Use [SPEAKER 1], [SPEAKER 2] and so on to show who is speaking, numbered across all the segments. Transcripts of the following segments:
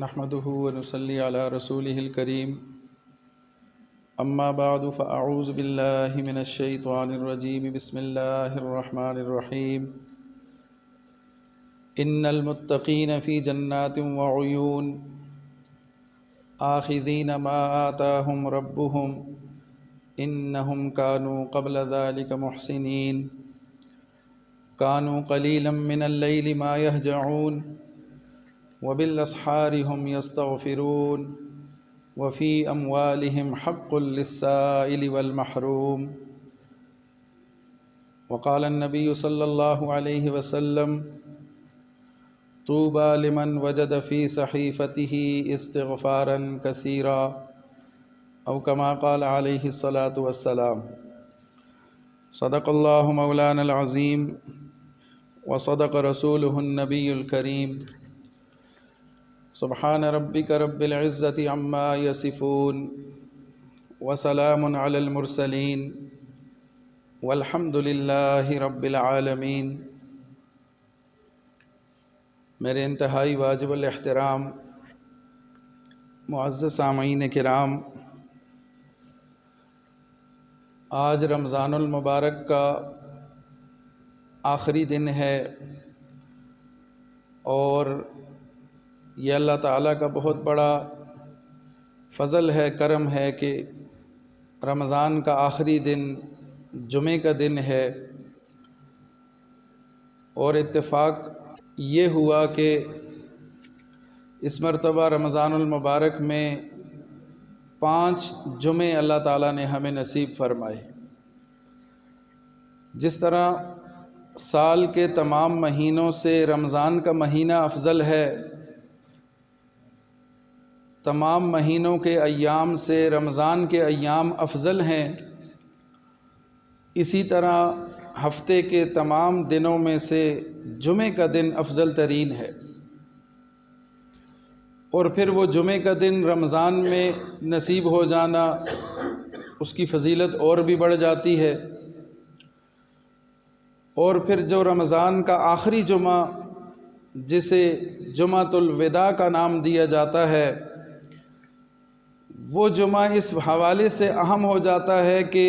[SPEAKER 1] نحمده ونصلي على رسوله الكريم اما بعد فاعوذ بالله من الشيطان الرجيم بسم الله الرحمن الرحيم ان المتقين في جنات وعيون آخذين ما آتاهم ربهم انهم كانوا قبل ذلك محسنين كانوا قليلا من الليل ما يهجعون وبالأسحار هم يستغفرون وفي أموالهم حق للسائل والمحروم وقال النبي صلى الله عليه وسلم طوبى لمن وجد في صحيفته استغفارا كثيرا أو كما قال عليه الصلاة والسلام صدق الله مولانا العظيم وصدق رسوله النبي الكريم سبحان ربك رب العزة عما يصفون وسلام على المرسلين والحمد لله رب العالمين۔ میرے انتہائی واجب الاحترام معزز سامعین کرام، آج رمضان المبارک کا آخری دن ہے اور یہ اللہ تعالیٰ کا بہت بڑا فضل ہے، کرم ہے کہ رمضان کا آخری دن جمعے کا دن ہے، اور اتفاق یہ ہوا کہ اس مرتبہ رمضان المبارک میں 5 جمعے اللہ تعالیٰ نے ہمیں نصیب فرمائے۔ جس طرح سال کے تمام مہینوں سے رمضان کا مہینہ افضل ہے، تمام مہینوں کے ایام سے رمضان کے ایام افضل ہیں، اسی طرح ہفتے کے تمام دنوں میں سے جمعے کا دن افضل ترین ہے، اور پھر وہ جمعے کا دن رمضان میں نصیب ہو جانا، اس کی فضیلت اور بھی بڑھ جاتی ہے۔ اور پھر جو رمضان کا آخری جمعہ جسے جمعۃ الوداع کا نام دیا جاتا ہے، وہ جمعہ اس حوالے سے اہم ہو جاتا ہے کہ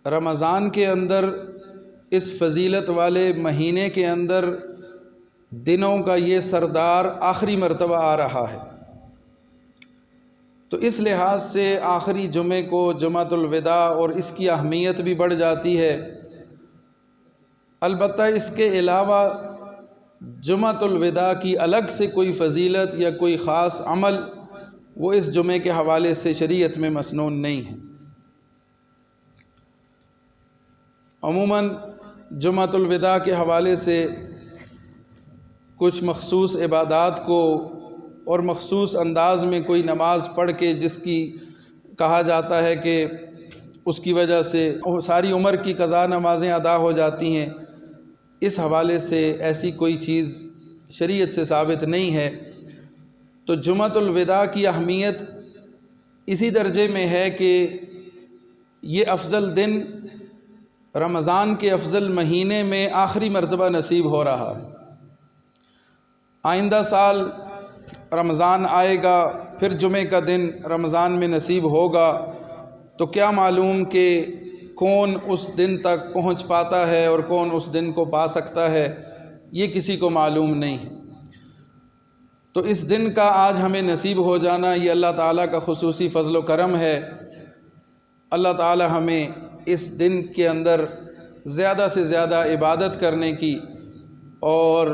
[SPEAKER 1] رمضان کے اندر، اس فضیلت والے مہینے کے اندر دنوں کا یہ سردار آخری مرتبہ آ رہا ہے، تو اس لحاظ سے آخری جمعے کو جمعۃ الوداع اور اس کی اہمیت بھی بڑھ جاتی ہے۔ البتہ اس کے علاوہ جمعۃ الوداع کی الگ سے کوئی فضیلت یا کوئی خاص عمل وہ اس جمعے کے حوالے سے شریعت میں مسنون نہیں ہے۔ عموماً جمعۃ الوداع کے حوالے سے کچھ مخصوص عبادات کو اور مخصوص انداز میں کوئی نماز پڑھ کے جس کی کہا جاتا ہے کہ اس کی وجہ سے ساری عمر کی قضا نمازیں ادا ہو جاتی ہیں، اس حوالے سے ایسی کوئی چیز شریعت سے ثابت نہیں ہے۔ تو جمعۃ الوداع کی اہمیت اسی درجے میں ہے کہ یہ افضل دن رمضان کے افضل مہینے میں آخری مرتبہ نصیب ہو رہا ہے۔ آئندہ سال رمضان آئے گا، پھر جمعے کا دن رمضان میں نصیب ہوگا، تو کیا معلوم کہ کون اس دن تک پہنچ پاتا ہے اور کون اس دن کو پا سکتا ہے، یہ کسی کو معلوم نہیں ہے۔ تو اس دن کا آج ہمیں نصیب ہو جانا یہ اللہ تعالیٰ کا خصوصی فضل و کرم ہے۔ اللہ تعالیٰ ہمیں اس دن کے اندر زیادہ سے زیادہ عبادت کرنے کی اور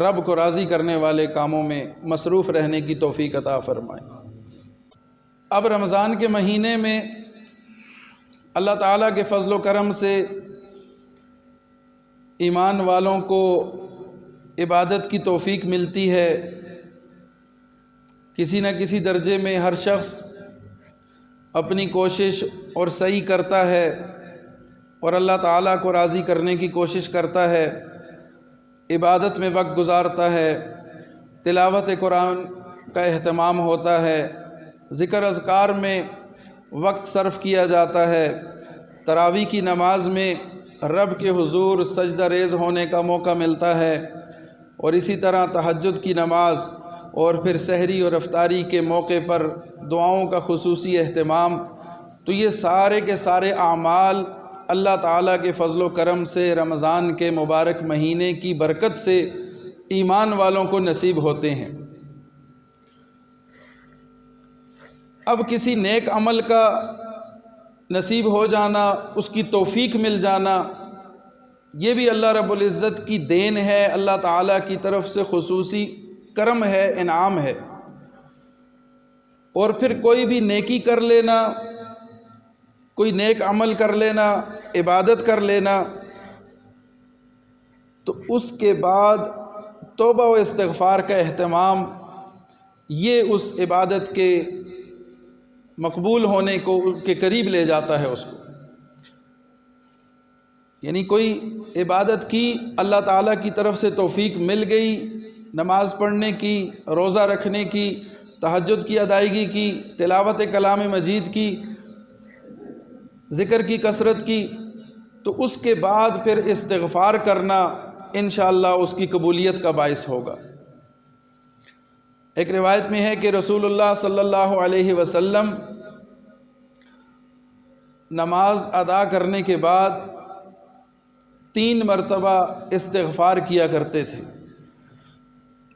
[SPEAKER 1] رب کو راضی کرنے والے کاموں میں مصروف رہنے کی توفیق عطا فرمائے۔ اب رمضان کے مہینے میں اللہ تعالیٰ کے فضل و کرم سے ایمان والوں کو عبادت کی توفیق ملتی ہے۔ کسی نہ کسی درجے میں ہر شخص اپنی کوشش اور سعی کرتا ہے اور اللہ تعالیٰ کو راضی کرنے کی کوشش کرتا ہے، عبادت میں وقت گزارتا ہے، تلاوت قرآن کا اہتمام ہوتا ہے، ذکر اذکار میں وقت صرف کیا جاتا ہے، تراویح کی نماز میں رب کے حضور سجدہ ریز ہونے کا موقع ملتا ہے، اور اسی طرح تہجد کی نماز اور پھر سحری اور افطاری کے موقع پر دعاؤں کا خصوصی اہتمام، تو یہ سارے کے سارے اعمال اللہ تعالیٰ کے فضل و کرم سے رمضان کے مبارک مہینے کی برکت سے ایمان والوں کو نصیب ہوتے ہیں۔ اب کسی نیک عمل کا نصیب ہو جانا، اس کی توفیق مل جانا، یہ بھی اللہ رب العزت کی دین ہے، اللہ تعالیٰ کی طرف سے خصوصی کرم ہے، انعام ہے۔ اور پھر کوئی بھی نیکی کر لینا، کوئی نیک عمل کر لینا، عبادت کر لینا، تو اس کے بعد توبہ و استغفار کا اہتمام، یہ اس عبادت کے مقبول ہونے کے قریب لے جاتا ہے اس کو۔ یعنی کوئی عبادت کی، اللہ تعالیٰ کی طرف سے توفیق مل گئی، نماز پڑھنے کی، روزہ رکھنے کی، تہجد کی ادائیگی کی، تلاوت کلام مجید کی، ذکر کی کثرت کی، تو اس کے بعد پھر استغفار کرنا انشاءاللہ اس کی قبولیت کا باعث ہوگا۔ ایک روایت میں ہے کہ رسول اللہ صلی اللہ علیہ وسلم نماز ادا کرنے کے بعد 3 مرتبہ استغفار کیا کرتے تھے،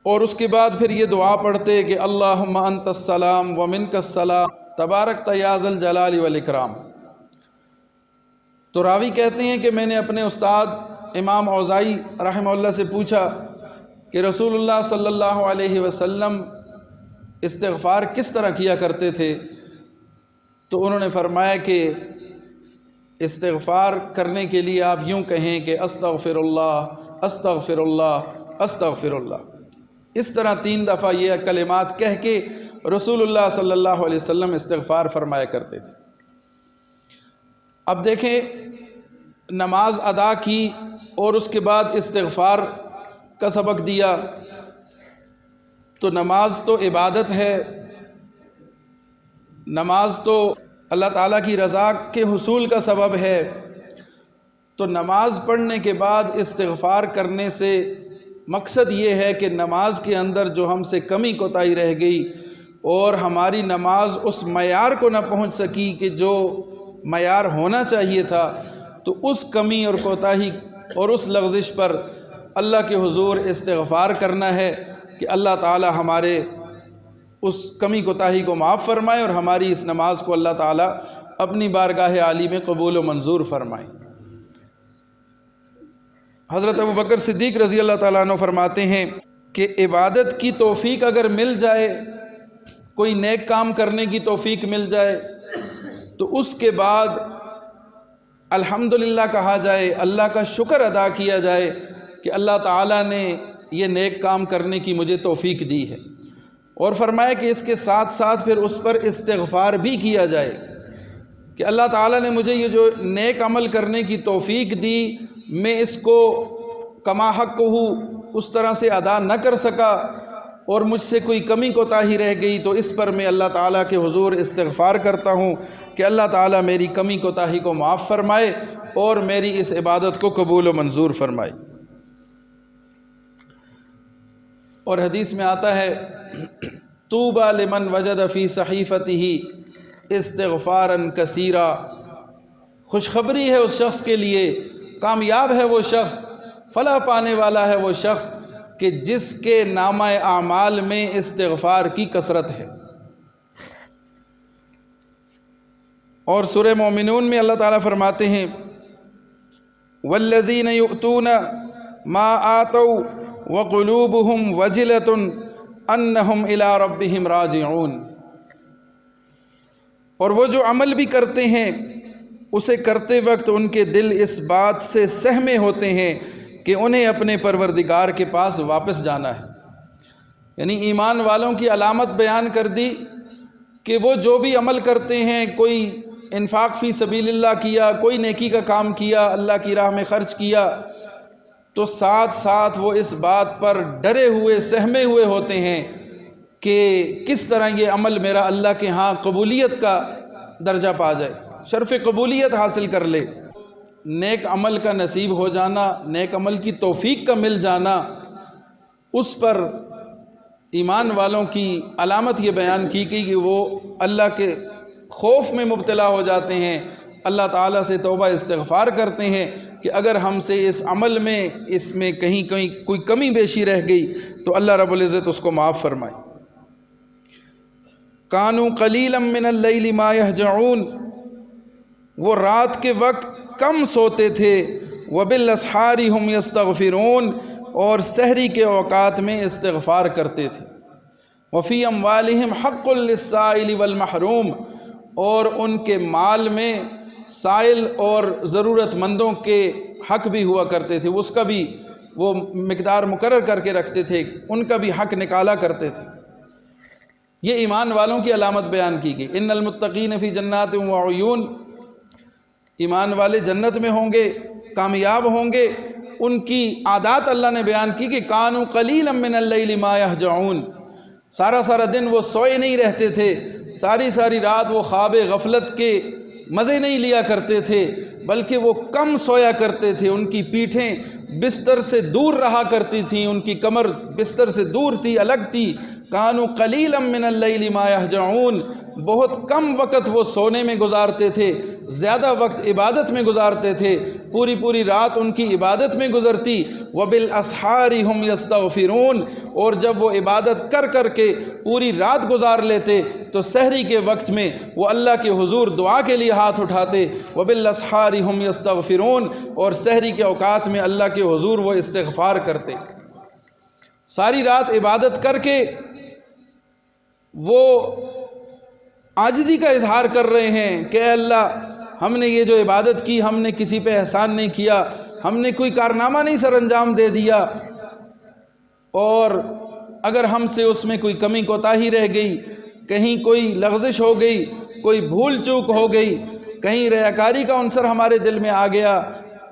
[SPEAKER 1] اور اس کے بعد پھر یہ دعا پڑھتے کہ اللہم انت السلام ومنک السلام تبارکت یا ذا الجلال والاکرام۔ تو راوی کہتے ہیں کہ میں نے اپنے استاد امام اوزاعی رحمہ اللہ سے پوچھا کہ رسول اللہ صلی اللہ علیہ وسلم استغفار کس طرح کیا کرتے تھے؟ تو انہوں نے فرمایا کہ استغفار کرنے کے لیے آپ یوں کہیں کہ استغفر اللہ استغفر اللہ استغفر اللہ، اس طرح 3 دفعہ یہ کلمات کہہ کے رسول اللہ صلی اللہ علیہ وسلم استغفار فرمایا کرتے تھے۔ اب دیکھیں، نماز ادا کی اور اس کے بعد استغفار کا سبق دیا، تو نماز تو عبادت ہے، نماز تو اللہ تعالیٰ کی رضا کے حصول کا سبب ہے، تو نماز پڑھنے کے بعد استغفار کرنے سے مقصد یہ ہے کہ نماز کے اندر جو ہم سے کمی کوتاہی رہ گئی اور ہماری نماز اس معیار کو نہ پہنچ سکی کہ جو معیار ہونا چاہیے تھا، تو اس کمی اور کوتاہی اور اس لغزش پر اللہ کے حضور استغفار کرنا ہے کہ اللہ تعالی ہمارے اس کمی کوتاہی کو معاف فرمائے اور ہماری اس نماز کو اللہ تعالی اپنی بارگاہ عالی میں قبول و منظور فرمائے۔ حضرت ابوبکر صدیق رضی اللہ تعالیٰ عنہ فرماتے ہیں کہ عبادت کی توفیق اگر مل جائے، کوئی نیک کام کرنے کی توفیق مل جائے، تو اس کے بعد الحمدللہ کہا جائے، اللہ کا شکر ادا کیا جائے کہ اللہ تعالیٰ نے یہ نیک کام کرنے کی مجھے توفیق دی ہے، اور فرمایا کہ اس کے ساتھ ساتھ پھر اس پر استغفار بھی کیا جائے کہ اللہ تعالیٰ نے مجھے یہ جو نیک عمل کرنے کی توفیق دی، میں اس کو کما حق اس طرح سے ادا نہ کر سکا اور مجھ سے کوئی کمی کوتاہی رہ گئی، تو اس پر میں اللہ تعالیٰ کے حضور استغفار کرتا ہوں کہ اللہ تعالیٰ میری کمی کوتاہی کو معاف فرمائے اور میری اس عبادت کو قبول و منظور فرمائے۔ اور حدیث میں آتا ہے طوبیٰ لمن وجد فی صحیفتہ استغفارا کثیرا، خوشخبری ہے اس شخص کے لیے، کامیاب ہے وہ شخص، فلاح پانے والا ہے وہ شخص کہ جس کے نامہ اعمال میں استغفار کی کثرت ہے۔ اور سورہ مومنون میں اللہ تعالیٰ فرماتے ہیں والذین یؤتون ما آتوا وقلوبہم وجلۃ انہم الی ربہم راجعون، اور وہ جو عمل بھی کرتے ہیں اسے کرتے وقت ان کے دل اس بات سے سہمے ہوتے ہیں کہ انہیں اپنے پروردگار کے پاس واپس جانا ہے۔ یعنی ایمان والوں کی علامت بیان کر دی کہ وہ جو بھی عمل کرتے ہیں، کوئی انفاق فی سبیل اللہ کیا، کوئی نیکی کا کام کیا، اللہ کی راہ میں خرچ کیا، تو ساتھ ساتھ وہ اس بات پر ڈرے ہوئے سہمے ہوئے ہوتے ہیں کہ کس طرح یہ عمل میرا اللہ کے ہاں قبولیت کا درجہ پا جائے، شرف قبولیت حاصل کر لے۔ نیک عمل کا نصیب ہو جانا، نیک عمل کی توفیق کا مل جانا، اس پر ایمان والوں کی علامت یہ بیان کی کہ وہ اللہ کے خوف میں مبتلا ہو جاتے ہیں، اللہ تعالیٰ سے توبہ استغفار کرتے ہیں کہ اگر ہم سے اس عمل میں اس میں کہیں کوئی کمی بیشی رہ گئی تو اللہ رب العزت اس کو معاف فرمائے۔ کانوا قلیلا من اللیل ما یہجعون، وہ رات کے وقت کم سوتے تھے، وبالاسحار هم یستغفرون، اور سحری کے اوقات میں استغفار کرتے تھے۔ وفی اموالہم حق للسائل والمحروم، اور ان کے مال میں سائل اور ضرورت مندوں کے حق بھی ہوا کرتے تھے، اس کا بھی وہ مقدار مقرر کر کے رکھتے تھے، ان کا بھی حق نکالا کرتے تھے۔ یہ ایمان والوں کی علامت بیان کی گئی۔ ان المتقین فی جنات وعیون، ایمان والے جنت میں ہوں گے، کامیاب ہوں گے۔ ان کی عادات اللہ نے بیان کی کہ کانوا قلیلا من اللیل ما یہجعون، سارا دن وہ سوئے نہیں رہتے تھے، ساری رات وہ خواب غفلت کے مزے نہیں لیا کرتے تھے، بلکہ وہ کم سویا کرتے تھے، ان کی پیٹھیں بستر سے دور رہا کرتی تھیں، ان کی کمر بستر سے دور تھی، الگ تھی۔ کانوا قلیلا من اللیل ما یہجعون، بہت کم وقت وہ سونے میں گزارتے تھے، زیادہ وقت عبادت میں گزارتے تھے، پوری رات ان کی عبادت میں گزرتی۔ وبالاسحار هم یستغفرون، اور جب وہ عبادت کر کے پوری رات گزار لیتے تو سحری کے وقت میں وہ اللہ کے حضور دعا کے لیے ہاتھ اٹھاتے۔ وبالاسحار هم یستغفرون، اور سحری کے اوقات میں اللہ کے حضور وہ استغفار کرتے۔ ساری رات عبادت کر کے وہ عاجزی کا اظہار کر رہے ہیں کہ اے اللہ، ہم نے یہ جو عبادت کی، ہم نے کسی پہ احسان نہیں کیا، ہم نے کوئی کارنامہ نہیں سر انجام دے دیا، اور اگر ہم سے اس میں کوئی کمی کوتاہی رہ گئی، کہیں کوئی لغزش ہو گئی، کوئی بھول چوک ہو گئی، کہیں ریاکاری کا عنصر ہمارے دل میں آ گیا،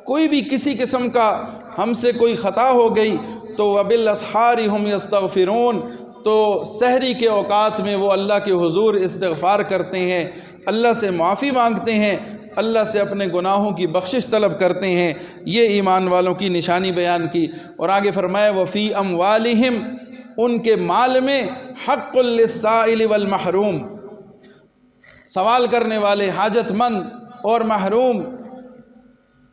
[SPEAKER 1] کوئی بھی کسی قسم کا ہم سے کوئی خطا ہو گئی، تو وبالاسحار هم یستغفرون، تو سحری کے اوقات میں وہ اللہ کے حضور استغفار کرتے ہیں، اللہ سے معافی مانگتے ہیں، اللہ سے اپنے گناہوں کی بخشش طلب کرتے ہیں۔ یہ ایمان والوں کی نشانی بیان کی، اور آگے فرمایا وفی اموالہم، ان کے مال میں حق للسائل والمحروم، سوال کرنے والے، حاجت مند اور محروم،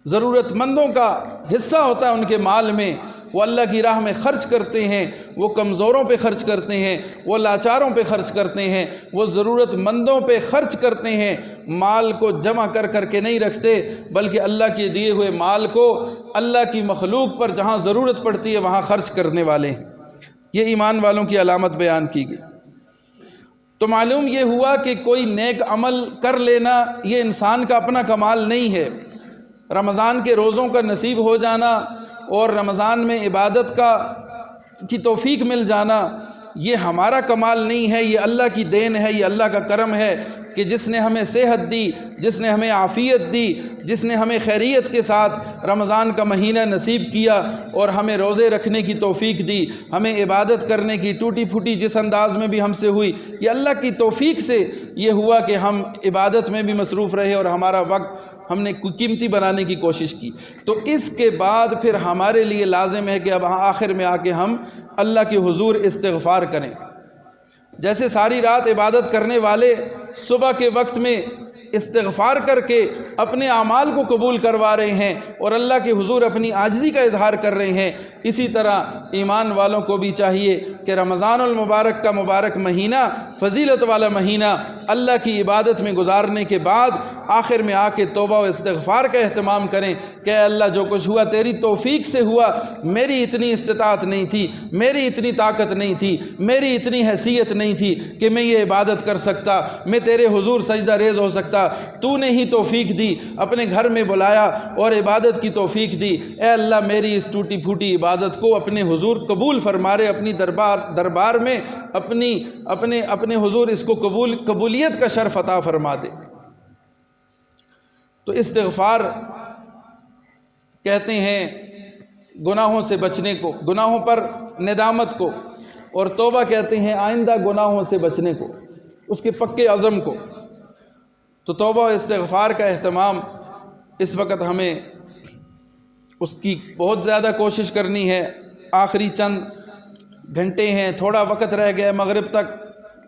[SPEAKER 1] ضرورت مندوں کا حصہ ہوتا ہے ان کے مال میں۔ وہ اللہ کی راہ میں خرچ کرتے ہیں، وہ کمزوروں پہ خرچ کرتے ہیں، وہ لاچاروں پہ خرچ کرتے ہیں، وہ ضرورت مندوں پہ خرچ کرتے ہیں۔ مال کو جمع کر کے نہیں رکھتے، بلکہ اللہ کے دیے ہوئے مال کو اللہ کی مخلوق پر جہاں ضرورت پڑتی ہے وہاں خرچ کرنے والے ہیں۔ یہ ایمان والوں کی علامت بیان کی گئی۔ تو معلوم یہ ہوا کہ کوئی نیک عمل کر لینا یہ انسان کا اپنا کمال نہیں ہے۔ رمضان کے روزوں کا نصیب ہو جانا اور رمضان میں عبادت کی توفیق مل جانا یہ ہمارا کمال نہیں ہے، یہ اللہ کی دین ہے، یہ اللہ کا کرم ہے کہ جس نے ہمیں صحت دی، جس نے ہمیں عافیت دی، جس نے ہمیں خیریت کے ساتھ رمضان کا مہینہ نصیب کیا اور ہمیں روزے رکھنے کی توفیق دی، ہمیں عبادت کرنے کی ٹوٹی پھوٹی جس انداز میں بھی ہم سے ہوئی، یہ اللہ کی توفیق سے یہ ہوا کہ ہم عبادت میں بھی مصروف رہے اور ہمارا وقت ہم نے قیمتی بنانے کی کوشش کی۔ تو اس کے بعد پھر ہمارے لیے لازم ہے کہ اب آخر میں آ کے ہم اللہ کے حضور استغفار کریں۔ جیسے ساری رات عبادت کرنے والے صبح کے وقت میں استغفار کر کے اپنے اعمال کو قبول کروا رہے ہیں اور اللہ کے حضور اپنی عاجزی کا اظہار کر رہے ہیں، اسی طرح ایمان والوں کو بھی چاہیے کہ رمضان المبارک کا مبارک مہینہ، فضیلت والا مہینہ، اللہ کی عبادت میں گزارنے کے بعد آخر میں آ کے توبہ و استغفار کا اہتمام کریں کہ اے اللہ جو کچھ ہوا تیری توفیق سے ہوا، میری اتنی استطاعت نہیں تھی، میری اتنی طاقت نہیں تھی، میری اتنی حیثیت نہیں تھی کہ میں یہ عبادت کر سکتا، میں تیرے حضور سجدہ ریز ہو سکتا، تو نے ہی توفیق دی، اپنے گھر میں بلایا اور عبادت کی توفیق دی۔ اے اللہ میری اس ٹوٹی پھوٹی عبادت کو اپنے حضور قبول فرما رہے، اپنی دربار میں اپنے حضور اس کو قبولیت کا شرف عطا فرما دے۔ تو استغفار کہتے ہیں گناہوں سے بچنے کو، گناہوں پر ندامت کو، اور توبہ کہتے ہیں آئندہ گناہوں سے بچنے کو، اس کے پکے عزم کو۔ تو توبہ و استغفار کا اہتمام اس وقت ہمیں اس کی بہت زیادہ کوشش کرنی ہے۔ آخری چند گھنٹے ہیں، تھوڑا وقت رہ گیا مغرب تک،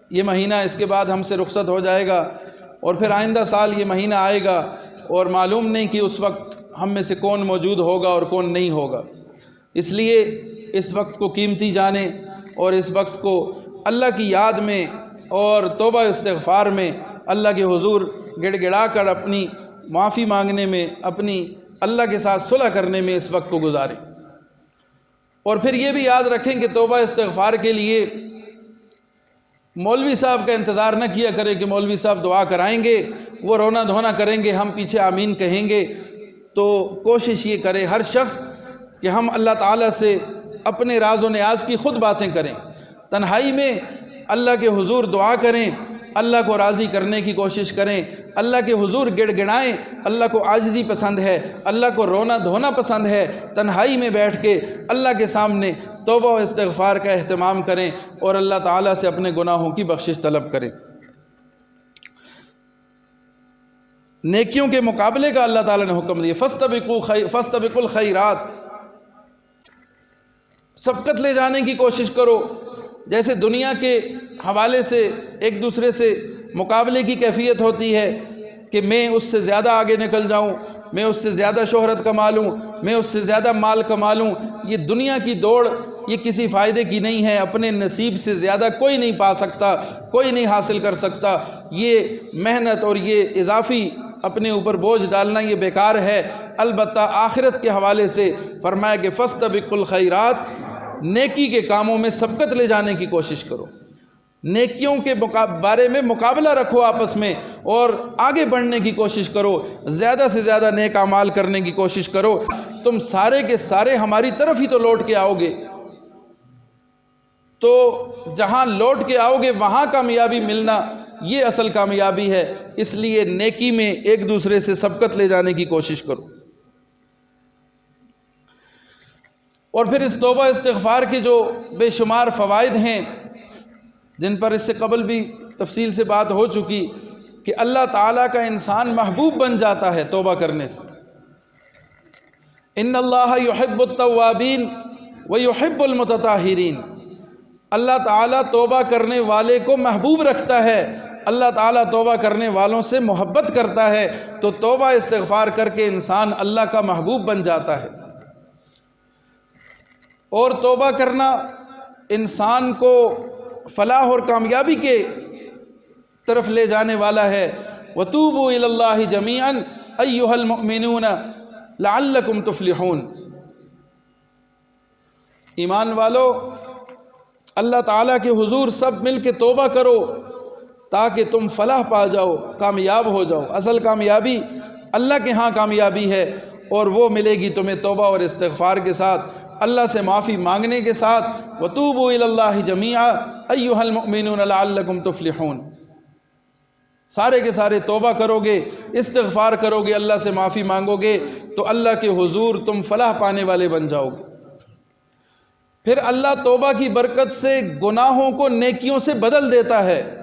[SPEAKER 1] یہ مہینہ اس کے بعد ہم سے رخصت ہو جائے گا، اور پھر آئندہ سال یہ مہینہ آئے گا اور معلوم نہیں کہ اس وقت ہم میں سے کون موجود ہوگا اور کون نہیں ہوگا۔ اس لیے اس وقت کو قیمتی جانیں اور اس وقت کو اللہ کی یاد میں اور توبہ استغفار میں، اللہ کے حضور گڑ گڑا کر اپنی معافی مانگنے میں، اپنی اللہ کے ساتھ صلح کرنے میں اس وقت کو گزاریں۔ اور پھر یہ بھی یاد رکھیں کہ توبہ استغفار کے لیے مولوی صاحب کا انتظار نہ کیا کریں کہ مولوی صاحب دعا کرائیں گے، وہ رونا دھونا کریں گے، ہم پیچھے آمین کہیں گے۔ تو کوشش یہ کرے ہر شخص کہ ہم اللہ تعالیٰ سے اپنے راز و نیاز کی خود باتیں کریں، تنہائی میں اللہ کے حضور دعا کریں، اللہ کو راضی کرنے کی کوشش کریں، اللہ کے حضور گڑ گڑائیں۔ اللہ کو عاجزی پسند ہے، اللہ کو رونا دھونا پسند ہے۔ تنہائی میں بیٹھ کے اللہ کے سامنے توبہ و استغفار کا اہتمام کریں اور اللہ تعالیٰ سے اپنے گناہوں کی بخشش طلب کریں۔ نیکیوں کے مقابلے کا اللہ تعالیٰ نے حکم دیا، فاستبقوا الخیرات، سبقت لے جانے کی کوشش کرو۔ جیسے دنیا کے حوالے سے ایک دوسرے سے مقابلے کی کیفیت ہوتی ہے کہ میں اس سے زیادہ آگے نکل جاؤں، میں اس سے زیادہ شہرت کما لوں، میں اس سے زیادہ مال کما لوں۔ یہ دنیا کی دوڑ یہ کسی فائدے کی نہیں ہے، اپنے نصیب سے زیادہ کوئی نہیں پا سکتا، کوئی نہیں حاصل کر سکتا۔ یہ محنت اور یہ اضافی اپنے اوپر بوجھ ڈالنا یہ بیکار ہے۔ البتہ آخرت کے حوالے سے فرمایا کہ فاستبقوا الخیرات، نیکی کے کاموں میں سبقت لے جانے کی کوشش کرو، نیکیوں کے بارے میں مقابلہ رکھو آپس میں اور آگے بڑھنے کی کوشش کرو، زیادہ سے زیادہ نیک اعمال کرنے کی کوشش کرو۔ تم سارے کے سارے ہماری طرف ہی تو لوٹ کے آؤ گے، تو جہاں لوٹ کے آؤ گے وہاں کامیابی ملنا یہ اصل کامیابی ہے۔ اس لیے نیکی میں ایک دوسرے سے سبقت لے جانے کی کوشش کرو۔ اور پھر اس توبہ استغفار کے جو بے شمار فوائد ہیں جن پر اس سے قبل بھی تفصیل سے بات ہو چکی، کہ اللہ تعالیٰ کا انسان محبوب بن جاتا ہے توبہ کرنے سے۔ ان اللہ یحب التوابین ویحب المتطہرین، اللہ تعالیٰ توبہ کرنے والے کو محبوب رکھتا ہے، اللہ تعالیٰ توبہ کرنے والوں سے محبت کرتا ہے۔ تو توبہ استغفار کر کے انسان اللہ کا محبوب بن جاتا ہے۔ اور توبہ کرنا انسان کو فلاح اور کامیابی کے طرف لے جانے والا ہے۔ وَتُوبُوا إِلَى اللَّهِ جَمِيعًا أَيُّهَا الْمُؤْمِنُونَ لَعَلَّكُمْ تُفْلِحُونَ، ایمان والو اللہ تعالیٰ کے حضور سب مل کے توبہ کرو تاکہ تم فلاح پا جاؤ، کامیاب ہو جاؤ۔ اصل کامیابی اللہ کے ہاں کامیابی ہے، اور وہ ملے گی تمہیں توبہ اور استغفار کے ساتھ، اللہ سے معافی مانگنے کے ساتھ۔ وَتُوبُوا إِلَى اللَّهِ جَمِيعًا أَيُّهَا الْمُؤْمِنُونَ لَعَلَّكُمْ تُفْلِحُونَ، سارے کے سارے توبہ کرو گے، استغفار کرو گے، اللہ سے معافی مانگو گے تو اللہ کے حضور تم فلاح پانے والے بن جاؤ گے۔ پھر اللہ توبہ کی برکت سے گناہوں کو نیکیوں سے بدل دیتا ہے۔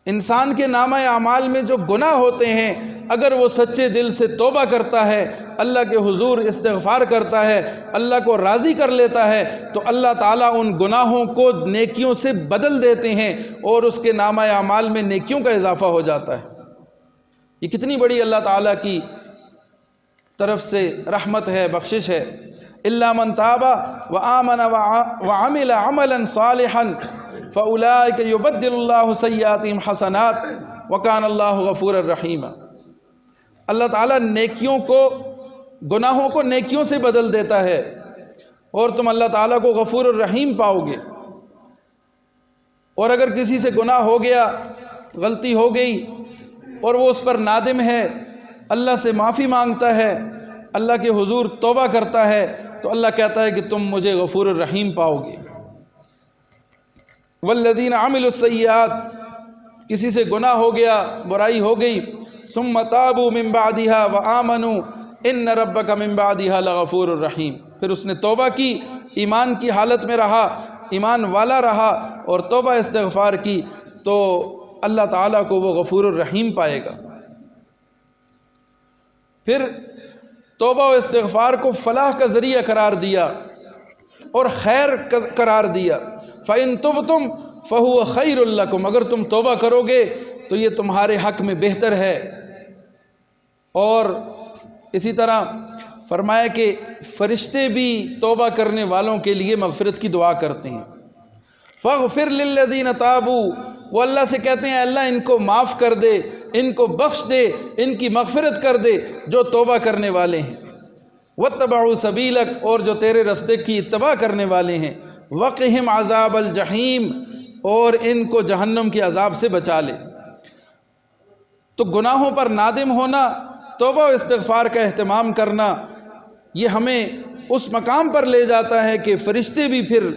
[SPEAKER 1] انسان کے نامہ اعمال میں جو گناہ ہوتے ہیں، اگر وہ سچے دل سے توبہ کرتا ہے، اللہ کے حضور استغفار کرتا ہے، اللہ کو راضی کر لیتا ہے، تو اللہ تعالیٰ ان گناہوں کو نیکیوں سے بدل دیتے ہیں اور اس کے نامہ اعمال میں نیکیوں کا اضافہ ہو جاتا ہے۔ یہ کتنی بڑی اللہ تعالیٰ کی طرف سے رحمت ہے، بخشش ہے۔ إِلَّا مَنْ تَابَ وَآمَنَ وَعَمِلَ عَمَلًا صَالِحًا فَأُولَٰئِكَ يُبَدِّلُ اللَّهُ سَيِّئَاتِهِمْ حَسَنَاتٍ وَكَانَ اللَّهُ غَفُورًا رَحِيمًا۔ اللہ تعالیٰ نیکیوں کو، گناہوں کو نیکیوں سے بدل دیتا ہے اور تم اللہ تعالیٰ کو غفور الرحیم پاؤ گے۔ اور اگر کسی سے گناہ ہو گیا، غلطی ہو گئی اور وہ اس پر نادم ہے، اللہ سے معافی مانگتا ہے، اللہ کے حضور توبہ کرتا ہے، تو اللہ کہتا ہے کہ تم مجھے غفور الرحیم پاؤ گے۔ والذین عملوا السیئات، کسی سے گناہ ہو گیا، برائی ہو گئی، ثم تابوا من بعدها وآمنوا ان ربک من بعدها لغفور الرحیم، پھر اس نے توبہ کی، ایمان کی حالت میں رہا، ایمان والا رہا اور توبہ استغفار کی، تو اللہ تعالیٰ کو وہ غفور الرحیم پائے گا۔ پھر توبہ و استغفار کو فلاح کا ذریعہ قرار دیا۔ اور خیر قرار دیا۔ فَإِن تُبْتُمْ فَهُوَ خَيْرٌ لَكُمْ، اگر تم توبہ کرو گے تو یہ تمہارے حق میں بہتر ہے۔ اور اسی طرح فرمایا کہ فرشتے بھی توبہ کرنے والوں کے لیے مغفرت کی دعا کرتے ہیں۔ فَاغْفِرْ لِلَّذِينَ تَابُوا، وہ اللہ سے کہتے ہیں اللہ ان کو معاف کر دے، ان کو بخش دے، ان کی مغفرت کر دے جو توبہ کرنے والے ہیں۔ وَاتَّبَعُوا سَبِيلَكَ، اور جو تیرے رستے کی اتباع کرنے والے ہیں۔ وَقِهِمْ عَذَابَ الْجَحِيمِ، اور ان کو جہنم کے عذاب سے بچا لے۔ تو گناہوں پر نادم ہونا، توبہ و استغفار کا اہتمام کرنا، یہ ہمیں اس مقام پر لے جاتا ہے کہ فرشتے بھی پھر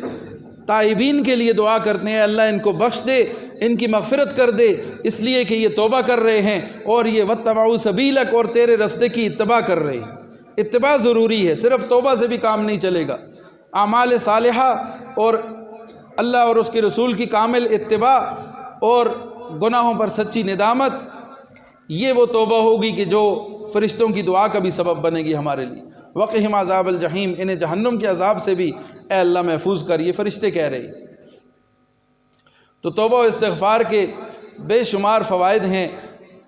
[SPEAKER 1] تائبین کے لیے دعا کرتے ہیں اللہ ان کو بخش دے، ان کی مغفرت کر دے، اس لیے کہ یہ توبہ کر رہے ہیں اور یہ وَاتَّبَعُوا سَبِيلَكَ، اور تیرے رستے کی اتباع کر رہے ہیں۔ اتباع ضروری ہے، صرف توبہ سے بھی کام نہیں چلے گا۔ اعمال صالحہ اور اللہ اور اس کے رسول کی کامل اتباع اور گناہوں پر سچی ندامت، یہ وہ توبہ ہوگی کہ جو فرشتوں کی دعا کا بھی سبب بنے گی ہمارے لیے۔ وَقِهِمْ عَذَابَ الْجَحِيمِ، انہیں جہنم کے عذاب سے بھی اے اللہ محفوظ کر، یہ فرشتے کہہ رہے ہیں۔ تو توبہ و استغفار کے بے شمار فوائد ہیں۔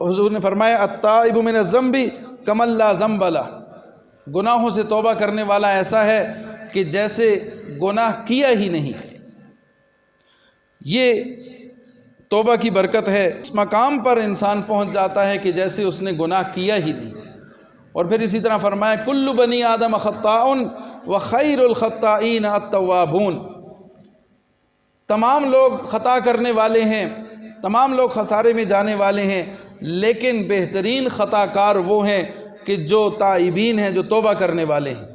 [SPEAKER 1] حضور نے فرمایا التائب من الذنب کمن لا ذنب لہ، گناہوں سے توبہ کرنے والا ایسا ہے کہ جیسے گناہ کیا ہی نہیں۔ یہ توبہ کی برکت ہے، اس مقام پر انسان پہنچ جاتا ہے کہ جیسے اس نے گناہ کیا ہی نہیں۔ اور پھر اسی طرح فرمایا کل بنی آدم خطاء وخیر الخطائین التوابون، تمام لوگ خطا کرنے والے ہیں، تمام لوگ خسارے میں جانے والے ہیں، لیکن بہترین خطا کار وہ ہیں کہ جو تائبین ہیں، جو توبہ کرنے والے ہیں۔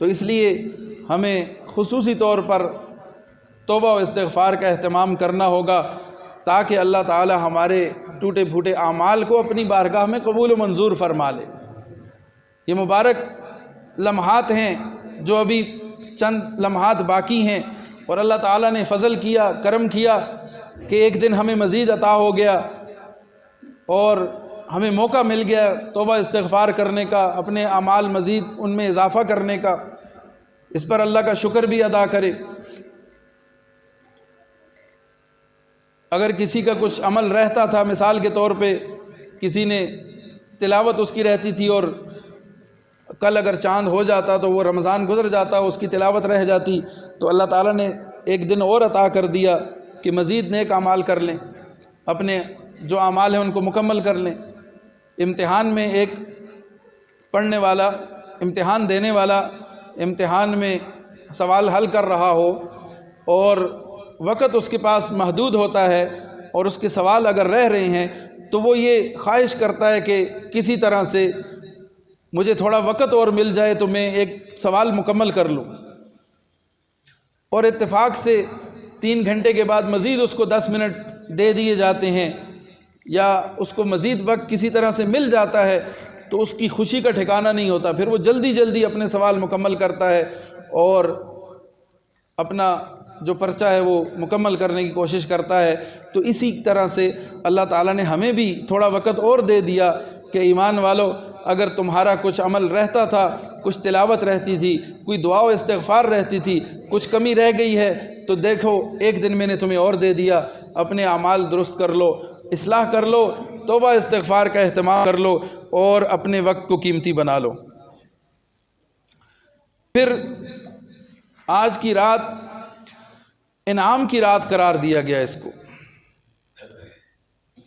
[SPEAKER 1] تو اس لیے ہمیں خصوصی طور پر توبہ و استغفار کا اہتمام کرنا ہوگا تاکہ اللہ تعالی ہمارے ٹوٹے پھوٹے اعمال کو اپنی بارگاہ میں قبول و منظور فرما لے۔ یہ مبارک لمحات ہیں جو ابھی چند لمحات باقی ہیں، اور اللہ تعالیٰ نے فضل کیا، کرم کیا کہ ایک دن ہمیں مزید عطا ہو گیا اور ہمیں موقع مل گیا توبہ استغفار کرنے کا، اپنے اعمال مزید ان میں اضافہ کرنے کا۔ اس پر اللہ کا شکر بھی ادا کرے۔ اگر کسی کا کچھ عمل رہتا تھا، مثال کے طور پہ کسی نے تلاوت اس کی رہتی تھی اور کل اگر چاند ہو جاتا تو وہ رمضان گزر جاتا، اس کی تلاوت رہ جاتی، تو اللہ تعالیٰ نے ایک دن اور عطا کر دیا کہ مزید نیک اعمال کر لیں، اپنے جو اعمال ہیں ان کو مکمل کر لیں۔ امتحان میں ایک پڑھنے والا، امتحان دینے والا امتحان میں سوال حل کر رہا ہو اور وقت اس کے پاس محدود ہوتا ہے اور اس کے سوال اگر رہ رہے ہیں تو وہ یہ خواہش کرتا ہے کہ کسی طرح سے مجھے تھوڑا وقت اور مل جائے تو میں ایک سوال مکمل کر لوں، اور اتفاق سے 3 گھنٹے کے بعد مزید اس کو 10 منٹ دے دیے جاتے ہیں یا اس کو مزید وقت کسی طرح سے مل جاتا ہے، تو اس کی خوشی کا ٹھکانہ نہیں ہوتا، پھر وہ جلدی جلدی اپنے سوال مکمل کرتا ہے اور اپنا جو پرچہ ہے وہ مکمل کرنے کی کوشش کرتا ہے۔ تو اسی طرح سے اللہ تعالیٰ نے ہمیں بھی تھوڑا وقت اور دے دیا کہ ایمان والو، اگر تمہارا کچھ عمل رہتا تھا، کچھ تلاوت رہتی تھی، کوئی دعا و استغفار رہتی تھی، کچھ کمی رہ گئی ہے، تو دیکھو ایک دن میں نے تمہیں اور دے دیا، اپنے اعمال درست کر لو، اصلاح کر لو، توبہ استغفار کا اہتمام کر لو اور اپنے وقت کو قیمتی بنا لو۔ پھر آج کی رات انعام کی رات قرار دیا گیا اس کو۔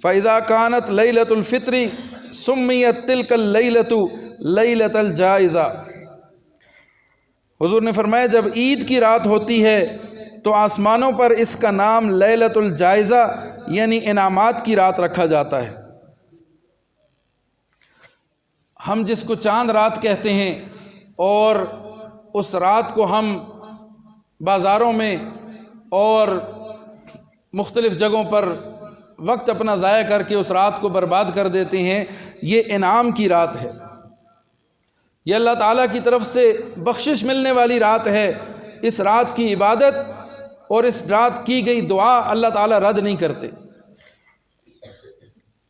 [SPEAKER 1] فَإِذَا كَانَتْ لَيْلَةُ الْفِطْرِ سُمِّيَتْ تِلْكَ اللَّيْلَةُ لَيْلَةَ الْجَائِزَةِ، حضور نے فرمایا جب عید کی رات ہوتی ہے تو آسمانوں پر اس کا نام لیلۃ الجائزہ یعنی انعامات کی رات رکھا جاتا ہے۔ ہم جس کو چاند رات کہتے ہیں، اور اس رات کو ہم بازاروں میں اور مختلف جگہوں پر وقت اپنا ضائع کر کے اس رات کو برباد کر دیتے ہیں، یہ انعام کی رات ہے، یہ اللہ تعالیٰ کی طرف سے بخشش ملنے والی رات ہے۔ اس رات کی عبادت اور اس رات کی گئی دعا اللہ تعالیٰ رد نہیں کرتے۔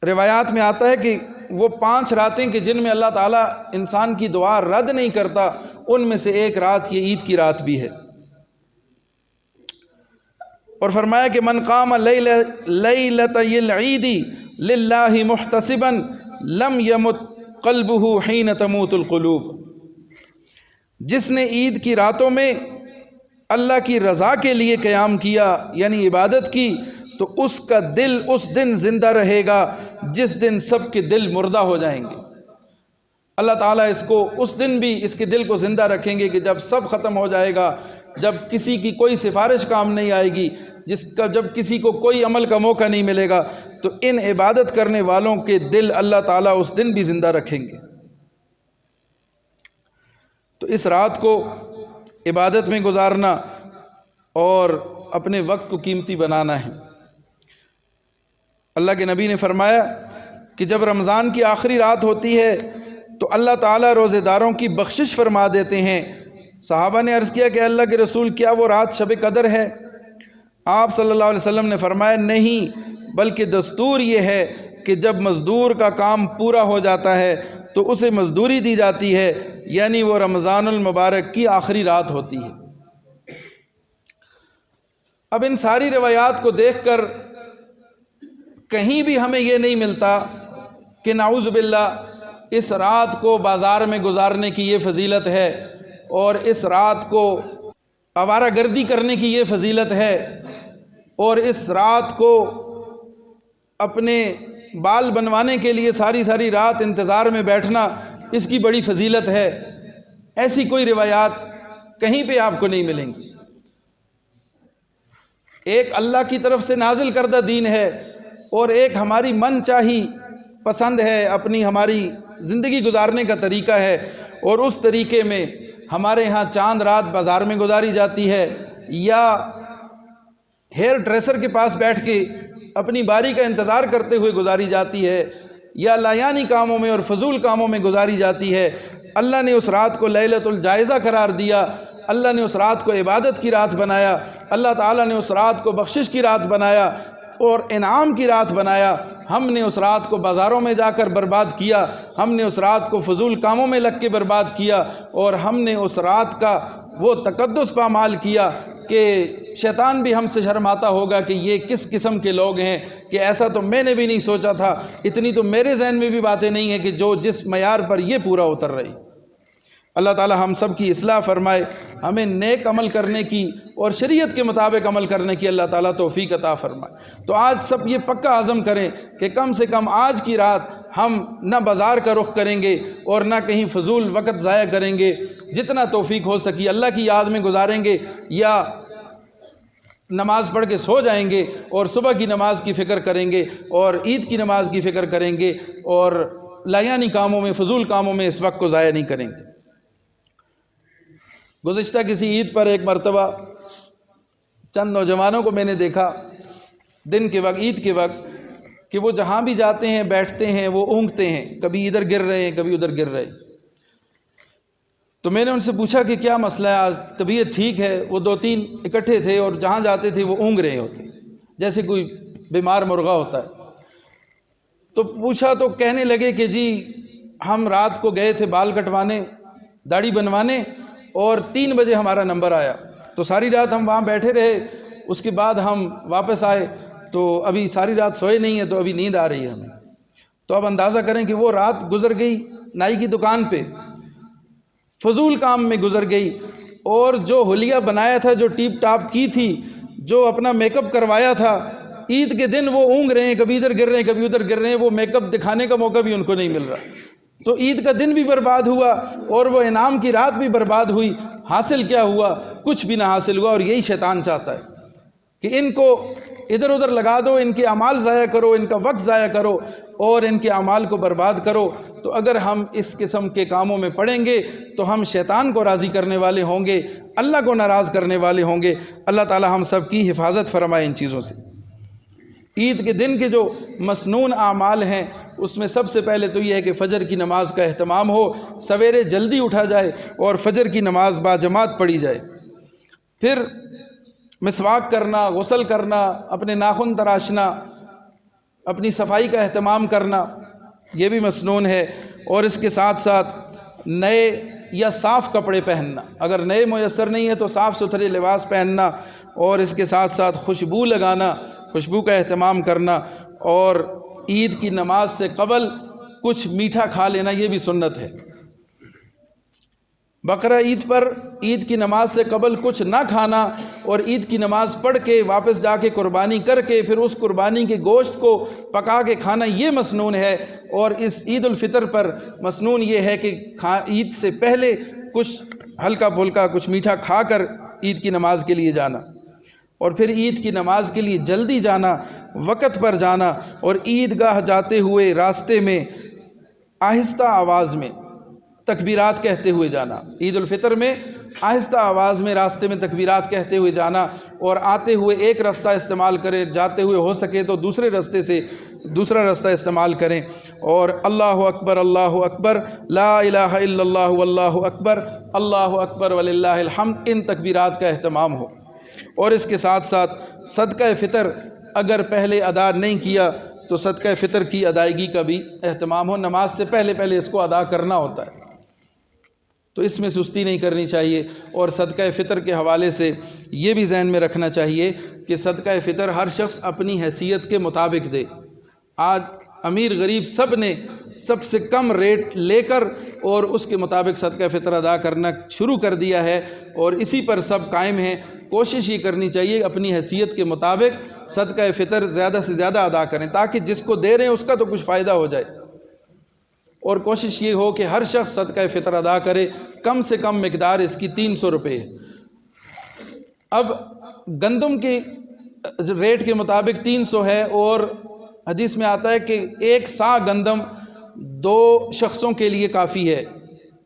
[SPEAKER 1] روایات میں آتا ہے کہ وہ 5 راتیں کہ جن میں اللہ تعالیٰ انسان کی دعا رد نہیں کرتا، ان میں سے ایک رات یہ عید کی رات بھی ہے۔ اور فرمایا کہ من قام لیلۃ العید للہ محتسبا لم یمت قلبہ حین تموت القلوب، جس نے عید کی راتوں میں اللہ کی رضا کے لیے قیام کیا یعنی عبادت کی، تو اس کا دل اس دن زندہ رہے گا جس دن سب کے دل مردہ ہو جائیں گے۔ اللہ تعالیٰ اس کو اس دن بھی اس کے دل کو زندہ رکھیں گے کہ جب سب ختم ہو جائے گا، جب کسی کی کوئی سفارش کام نہیں آئے گی، جب کسی کو کوئی عمل کا موقع نہیں ملے گا، تو ان عبادت کرنے والوں کے دل اللہ تعالیٰ اس دن بھی زندہ رکھیں گے۔ تو اس رات کو عبادت میں گزارنا اور اپنے وقت کو قیمتی بنانا ہے۔ اللہ کے نبی نے فرمایا کہ جب رمضان کی آخری رات ہوتی ہے تو اللہ تعالیٰ روزے داروں کی بخشش فرما دیتے ہیں۔ صحابہ نے عرض کیا کہ اللہ کے رسول کیا وہ رات شب قدر ہے؟ آپ صلی اللہ علیہ وسلم نے فرمایا نہیں، بلکہ دستور یہ ہے کہ جب مزدور کا کام پورا ہو جاتا ہے تو اسے مزدوری دی جاتی ہے، یعنی وہ رمضان المبارک کی آخری رات ہوتی ہے۔ اب ان ساری روایات کو دیکھ کر کہیں بھی ہمیں یہ نہیں ملتا کہ نعوذ باللہ اس رات کو بازار میں گزارنے کی یہ فضیلت ہے اور اس رات کو آوارہ گردی کرنے کی یہ فضیلت ہے اور اس رات کو اپنے بال بنوانے کے لیے ساری رات انتظار میں بیٹھنا اس کی بڑی فضیلت ہے۔ ایسی کوئی روایات کہیں پہ آپ کو نہیں ملیں گی۔ ایک اللہ کی طرف سے نازل کردہ دین ہے اور ایک ہماری من چاہی پسند ہے، اپنی ہماری زندگی گزارنے کا طریقہ ہے، اور اس طریقے میں ہمارے ہاں چاند رات بازار میں گزاری جاتی ہے، یا ہیئر ڈریسر کے پاس بیٹھ کے اپنی باری کا انتظار کرتے ہوئے گزاری جاتی ہے، یا لایانی کاموں میں اور فضول کاموں میں گزاری جاتی ہے۔ اللہ نے اس رات کو لیلۃ الجائزہ قرار دیا، اللہ نے اس رات کو عبادت کی رات بنایا، اللہ تعالیٰ نے اس رات کو بخشش کی رات بنایا اور انعام کی رات بنایا۔ ہم نے اس رات کو بازاروں میں جا کر برباد کیا، ہم نے اس رات کو فضول کاموں میں لگ کے برباد کیا، اور ہم نے اس رات کا وہ تقدس پامال کیا کہ شیطان بھی ہم سے شرماتا ہوگا کہ یہ کس قسم کے لوگ ہیں، کہ ایسا تو میں نے بھی نہیں سوچا تھا، اتنی تو میرے ذہن میں بھی باتیں نہیں ہیں کہ جو جس معیار پر یہ پورا اتر رہی۔ اللہ تعالی ہم سب کی اصلاح فرمائے، ہمیں نیک عمل کرنے کی اور شریعت کے مطابق عمل کرنے کی اللہ تعالیٰ توفیق عطا فرمائے۔ تو آج سب یہ پکا عزم کریں کہ کم سے کم آج کی رات ہم نہ بازار کا رخ کریں گے اور نہ کہیں فضول وقت ضائع کریں گے، جتنا توفیق ہو سکی اللہ کی یاد میں گزاریں گے، یا نماز پڑھ کے سو جائیں گے اور صبح کی نماز کی فکر کریں گے اور عید کی نماز کی فکر کریں گے، اور لایانی کاموں میں فضول کاموں میں اس وقت کو ضائع نہیں کریں گے۔ گزشتہ کسی عید پر ایک مرتبہ چند نوجوانوں کو میں نے دیکھا دن کے وقت، عید کے وقت، کہ وہ جہاں بھی جاتے ہیں بیٹھتے ہیں، وہ اونگتے ہیں، کبھی ادھر گر رہے ہیں کبھی ادھر گر رہے ہیں۔ تو میں نے ان سے پوچھا کہ کیا مسئلہ ہے، آج طبیعت ٹھیک ہے؟ وہ 2-3 اکٹھے تھے اور جہاں جاتے تھے وہ اونگ رہے ہوتے جیسے کوئی بیمار مرغا ہوتا ہے۔ تو پوچھا تو کہنے لگے کہ جی ہم رات کو گئے تھے بال کٹوانے، داڑھی بنوانے، اور 3 بجے ہمارا نمبر آیا، تو ساری رات ہم وہاں بیٹھے رہے، اس کے بعد ہم واپس آئے، تو ابھی ساری رات سوئے نہیں ہیں، تو ابھی نیند آ رہی ہے ہمیں۔ تو اب اندازہ کریں کہ وہ رات گزر گئی نائی کی دکان پہ، فضول کام میں گزر گئی، اور جو حلیہ بنایا تھا، جو ٹیپ ٹاپ کی تھی، جو اپنا میک اپ کروایا تھا، عید کے دن وہ اونگ رہے ہیں، کبھی ادھر گر رہے ہیں کبھی ادھر گر رہے ہیں، وہ میک اپ دکھانے کا موقع بھی ان کو نہیں مل رہا۔ تو عید کا دن بھی برباد ہوا اور وہ انعام کی رات بھی برباد ہوئی۔ حاصل کیا ہوا؟ کچھ بھی نہ حاصل ہوا، اور یہی شیطان چاہتا ہے کہ ان کو ادھر ادھر لگا دو، ان کے اعمال ضائع کرو، ان کا وقت ضائع کرو اور ان کے اعمال کو برباد کرو۔ تو اگر ہم اس قسم کے کاموں میں پڑیں گے تو ہم شیطان کو راضی کرنے والے ہوں گے، اللہ کو ناراض کرنے والے ہوں گے۔ اللہ تعالی ہم سب کی حفاظت فرمائے ان چیزوں سے۔ عید کے دن کے جو مسنون اعمال ہیں اس میں سب سے پہلے تو یہ ہے کہ فجر کی نماز کا اہتمام ہو، سویرے جلدی اٹھا جائے اور فجر کی نماز باجماعت پڑھی جائے۔ پھر مسواک کرنا، غسل کرنا، اپنے ناخن تراشنا، اپنی صفائی کا اہتمام کرنا، یہ بھی مسنون ہے، اور اس کے ساتھ ساتھ نئے یا صاف کپڑے پہننا، اگر نئے میسر نہیں ہے تو صاف ستھرے لباس پہننا، اور اس کے ساتھ ساتھ خوشبو لگانا، خوشبو کا اہتمام کرنا، اور عید کی نماز سے قبل کچھ میٹھا کھا لینا، یہ بھی سنت ہے۔ بقرہ عید پر عید کی نماز سے قبل کچھ نہ کھانا اور عید کی نماز پڑھ کے واپس جا کے قربانی کر کے پھر اس قربانی کے گوشت کو پکا کے کھانا، یہ مسنون ہے۔ اور اس عید الفطر پر مسنون یہ ہے کہ عید سے پہلے کچھ ہلکا پھلکا کچھ میٹھا کھا کر عید کی نماز کے لیے جانا، اور پھر عید کی نماز کے لیے جلدی جانا، وقت پر جانا، اور عیدگاہ جاتے ہوئے راستے میں آہستہ آواز میں تکبیرات کہتے ہوئے جانا۔ عید الفطر میں آہستہ آواز میں راستے میں تکبیرات کہتے ہوئے جانا، اور آتے ہوئے ایک راستہ استعمال کریں، جاتے ہوئے ہو سکے تو دوسرے راستے سے دوسرا راستہ استعمال کریں، اور اللہ اکبر لا الہ الا اللہ واللہ اکبر وللہ الحمد، ان تکبیرات کا اہتمام ہو۔ اور اس کے ساتھ ساتھ صدقہ فطر اگر پہلے ادا نہیں کیا تو صدقہ فطر کی ادائیگی کا بھی اہتمام ہو، نماز سے پہلے اس کو ادا کرنا ہوتا ہے، تو اس میں سستی نہیں کرنی چاہیے۔ اور صدقہ فطر کے حوالے سے یہ بھی ذہن میں رکھنا چاہیے کہ صدقہ فطر ہر شخص اپنی حیثیت کے مطابق دے۔ آج امیر غریب سب نے سب سے کم ریٹ لے کر اور اس کے مطابق صدقہ فطر ادا کرنا شروع کر دیا ہے، اور اسی پر سب قائم ہیں۔ کوشش یہ کرنی چاہیے اپنی حیثیت کے مطابق صدقہ فطر زیادہ سے زیادہ ادا کریں، تاکہ جس کو دے رہے ہیں اس کا تو کچھ فائدہ ہو جائے، اور کوشش یہ ہو کہ ہر شخص صدقہ فطر ادا کرے۔ کم سے کم مقدار اس کی 300 روپے ہے۔ اب گندم کے ریٹ کے مطابق 300 ہے، اور حدیث میں آتا ہے کہ 1 سا گندم 2 شخصوں کے لیے کافی ہے،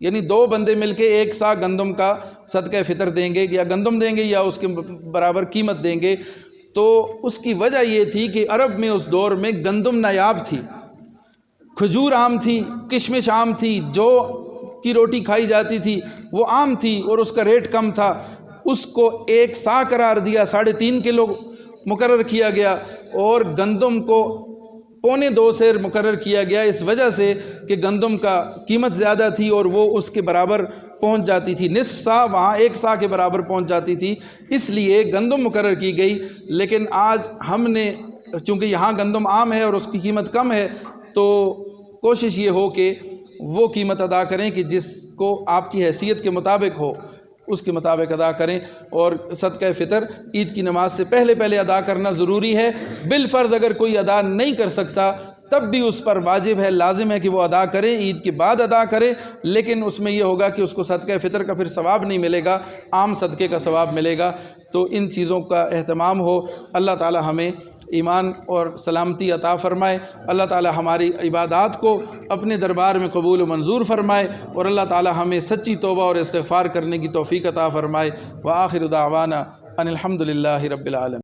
[SPEAKER 1] یعنی 2 بندے مل کے 1 سا گندم کا صدقہ فطر دیں گے، یا گندم دیں گے یا اس کے برابر قیمت دیں گے۔ تو اس کی وجہ یہ تھی کہ عرب میں اس دور میں گندم نایاب تھی، کھجور عام تھی، کشمش عام تھی، جو کی روٹی کھائی جاتی تھی وہ عام تھی، اور اس کا ریٹ کم تھا۔ اس کو 1 سا قرار دیا، 3.5 کلو مقرر کیا گیا، اور گندم کو 1.25 سیر مقرر کیا گیا، اس وجہ سے کہ گندم کا قیمت زیادہ تھی اور وہ اس کے برابر پہنچ جاتی تھی، نصف سا وہاں 1 سا کے برابر پہنچ جاتی تھی، اس لیے گندم مقرر کی گئی۔ لیکن آج ہم نے چونکہ یہاں گندم عام ہے اور اس کی قیمت کم ہے، تو کوشش یہ ہو کہ وہ قیمت ادا کریں کہ جس کو آپ کی حیثیت کے مطابق ہو، اس کے مطابق ادا کریں۔ اور صدقہ فطر عید کی نماز سے پہلے ادا کرنا ضروری ہے۔ بالفرض اگر کوئی ادا نہیں کر سکتا تب بھی اس پر واجب ہے، لازم ہے کہ وہ ادا کرے، عید کے بعد ادا کرے، لیکن اس میں یہ ہوگا کہ اس کو صدقہ فطر کا پھر ثواب نہیں ملے گا، عام صدقے کا ثواب ملے گا۔ تو ان چیزوں کا اہتمام ہو۔ اللہ تعالی ہمیں ایمان اور سلامتی عطا فرمائے، اللہ تعالی ہماری عبادات کو اپنے دربار میں قبول و منظور فرمائے، اور اللہ تعالی ہمیں سچی توبہ اور استغفار کرنے کی توفیق عطا فرمائے۔ وآخر دعوانا ان الحمد للہ رب العالمین۔